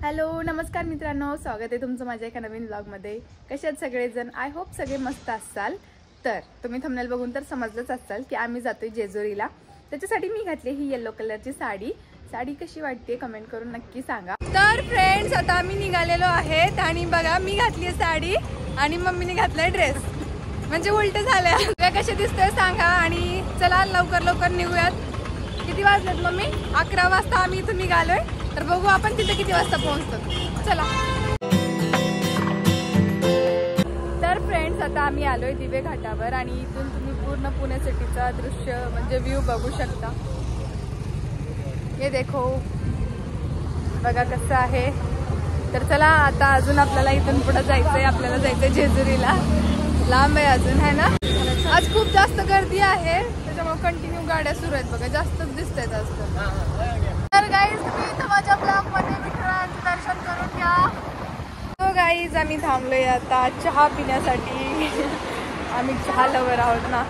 Hello नमस्कार मित्रांनो, स्वागत आहे तुमचं माझ्या एका नवीन व्लॉगमध्ये। कसे आहात सगळेजण? आय होप सगळे मस्त असाल। तर तुम्ही थंबनेल बघून तर समजलंच असाल की आम्ही जातोय जेजुरीला। त्याच्यासाठी मी घातली ही येलो कलरची साडी। साडी कशी वाटते कमेंट करून नक्की सांगा। तर फ्रेंड्स, आता आम्ही निघालेलो आहेत आणि बघा मी घातली साडी आणि मम्मीने घातलाय ड्रेस, म्हणजे उलट झालंय। कसे दिसतंय सांगा आणि चला लवकर लवकर निघूयात। किती वाजलेत मम्मी? 11 वाजता आम्ही इथून निघालोय। तर बघू आपण तिथे किती वाजता पोहोचतो। चला। तर फ्रेंड्स, आता आम्ही आलोय दिवे घाटावर आणि इथून तुम्ही पूर्ण पुणे सिटीचा दृश्य म्हणजे व्ह्यू बघू शकता। हे देखो, बघा कसं आहे। तर चला आता अजून आपल्याला इथून पुढे जायचंय। आपल्याला जायचंय जेजुरीला, लांब आहे अजून, है ना। आज खूप जास्त गर्दी आहे, त्याच्यामुळे कंटिन्यू गाड्या सुरू आहेत बघा, जास्तच दिसतात आज। तर गाईज, तुम्ही इथं माझ्या ब्लॉग मध्ये विठ्ठलाचं दर्शन करून घ्या। तो गाईज, आम्ही थांबलोय आता चहा पिण्यासाठी। आम्ही चहा लवर आहोत ना,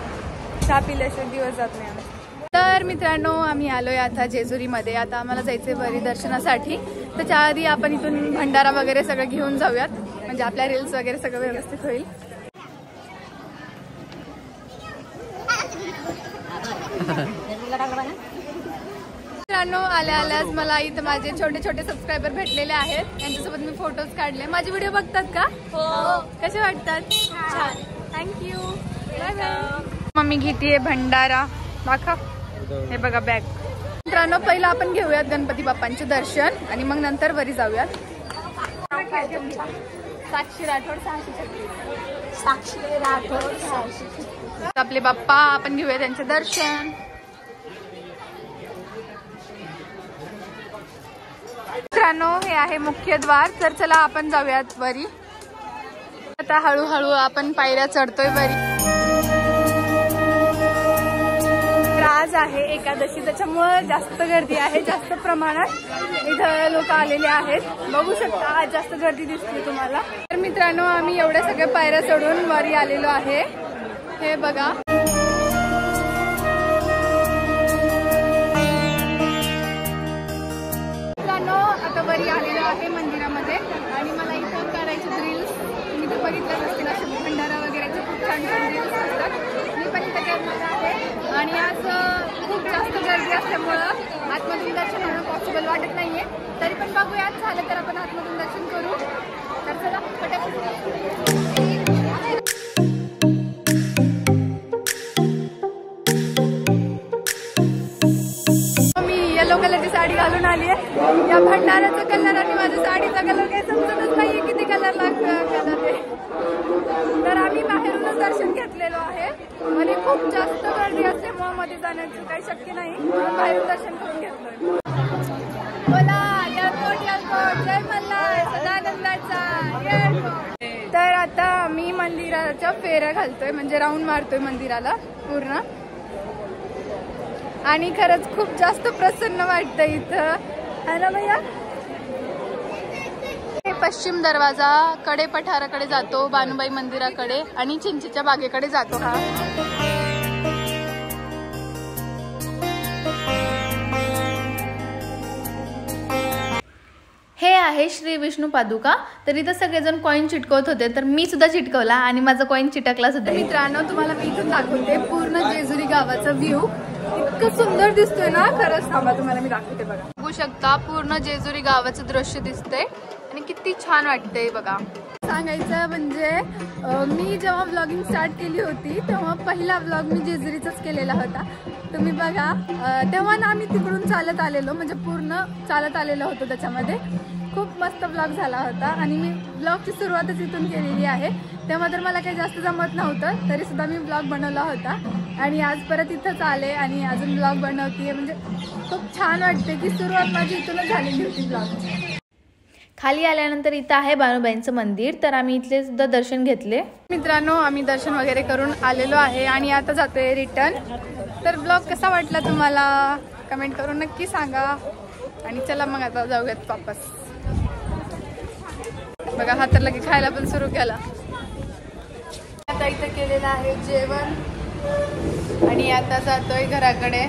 चहा पिल्याशिवाय दिवस जात नाही आम्ही। तर मित्रांनो, आम्ही आलोय आता जेजुरीमध्ये। आता आम्हाला जायचंय वरी दर्शनासाठी। त्याच्या आधी आपण इथून भंडारा वगैरे सगळं घेऊन जाऊयात, म्हणजे आपल्या रील्स वगैरे सगळं व्यवस्थित होईल। मित्रांनो, आल्या आल्यास मला इथं माझे छोटे छोटे सबस्क्रायबर भेटलेले आहेत, त्यांच्यासोबत मी फोटोज काढले। माझे व्हिडिओ बघतात का? हो। कसे वाटतात? छान, थँक्यू, बाय बाय। मम्मी घेतीये भंडारा, दाखव। हे बघा बॅग। मित्रांनो, पहिला आपण घेऊयात गणपती बाप्पांचे दर्शन आणि मग नंतर वरी जाऊयात। साक्षी राठोड 636। साक्षी राठोड 636। आपले बाप्पा, आपण घेऊया त्यांचे दर्शन। मित्रांनो, हे आहे मुख्य द्वार। तर चला आपण जाऊयात वरी। आता हळूहळू आपण पायऱ्या चढतोय वरी। आज आहे एकादशी, त्याच्यामुळे जास्त गर्दी आहे, जास्त प्रमाणात इथं लोक आलेले आहेत। बघू शकता आज जास्त गर्दी दिसते तुम्हाला। तर मित्रांनो, आम्ही एवढ्या सगळ्या पायऱ्या चढून वरी आलेलो आहे। हे बघा, आता वरी आलेलो आहे मंदिरामध्ये आणि मला इथं करायचे रील्स। तुम्ही तर बघितलंच असतील, असे भंडारा वगैरेचे खूप छान छान रील्स असतात। मी पण इथं करणार आहे आणि आज खूप जास्त गर्दी असल्यामुळं आतमधून दर्शन होणं पॉसिबल वाटत नाहीये। तरी पण बघूयात, झालं तर आपण आतमधून दर्शन करू। तर चला पटापट। येलो कलरची साडी घालून आली आहे। या भंडाराचा कलर आणि माझ्या साडीचा कलर काही समजतच नाहीये किती कलर लागतो। तर आम्ही बाहेरूनच दर्शन घेतलेलो आहे आणि खूप जास्त गर्दी असल्यामुळे मध्ये जाण्याचं काही शक्य नाही, बाहेरून दर्शन करून घेतलोय। बोला एअरपोर्ट एअरपोर्ट, जय मल्हार, सदानंदाचा एअरपोर्ट। तर आता आम्ही मंदिराच्या फेऱ्या घालतोय, म्हणजे राऊंड मारतोय मंदिराला पूर्ण। आणि खरंच खूप जास्त प्रसन्न वाटतं इथं, है ना भैया। पश्चिम दरवाजा कडे पठाराकडे जातो, बानुबाई मंदिराकडे आणि चिंचेच्या बागेकडे जातो हा। हे आहे श्री विष्णू पादुका। तर इथं सगळेजण कॉइन चिटकवत होते, तर मी सुद्धा चिटकवला आणि माझा कॉइन चिटकला सुद्धा। मित्रांनो, तुम्हाला मी इथून दाखवते पूर्ण जेजुरी गावाचा व्ह्यू। इतकं सुंदर दिसतोय ना, खरंच। थांबा, तुम्हाला मी दाखवते बघा। बघू शकता पूर्ण जेजुरी गावाचं दृश्य दिसतंय आणि किती छान वाटतंय बघा। सांगायचं म्हणजे मी जेव्हा व्लॉगिंग स्टार्ट केली होती तेव्हा पहिला व्लॉग मी जेजुरीचाच केलेला होता। तुम्ही बघा, तेव्हा ना आम्ही तिकडून चालत आलेलो, म्हणजे पूर्ण चालत आलेलो होतो। त्याच्यामध्ये खूप मस्त व्लॉग झाला होता आणि मी व्लॉगची सुरुवातच इथून केलेली आहे। तेव्हा तर मला काही जास्त जमत नव्हतं, तरी सुद्धा मी व्लॉग बनवला होता आणि आज परत इथंच आले आणि अजून व्लॉग बनवते। म्हणजे खूप छान वाटते की सुरुवात माझी इथूनच झालेली होती व्लॉगची। खाली आल्यानंतर इथं आहे बानुबाईंचं मंदिर, तर आम्ही इथले सुद्धा दर्शन घेतले। मित्रांनो, आम्ही दर्शन वगैरे करून आलेलो आहे आणि आता जातोय रिटर्न। तर ब्लॉग कसा वाटला तुम्हाला कमेंट करून नक्की सांगा आणि चला मग आता जाऊयात वापस। बघा, हा तर लगे खायला पण सुरू केला। आता इथं केलेलं आहे जेवण आणि आता जातोय घराकडे।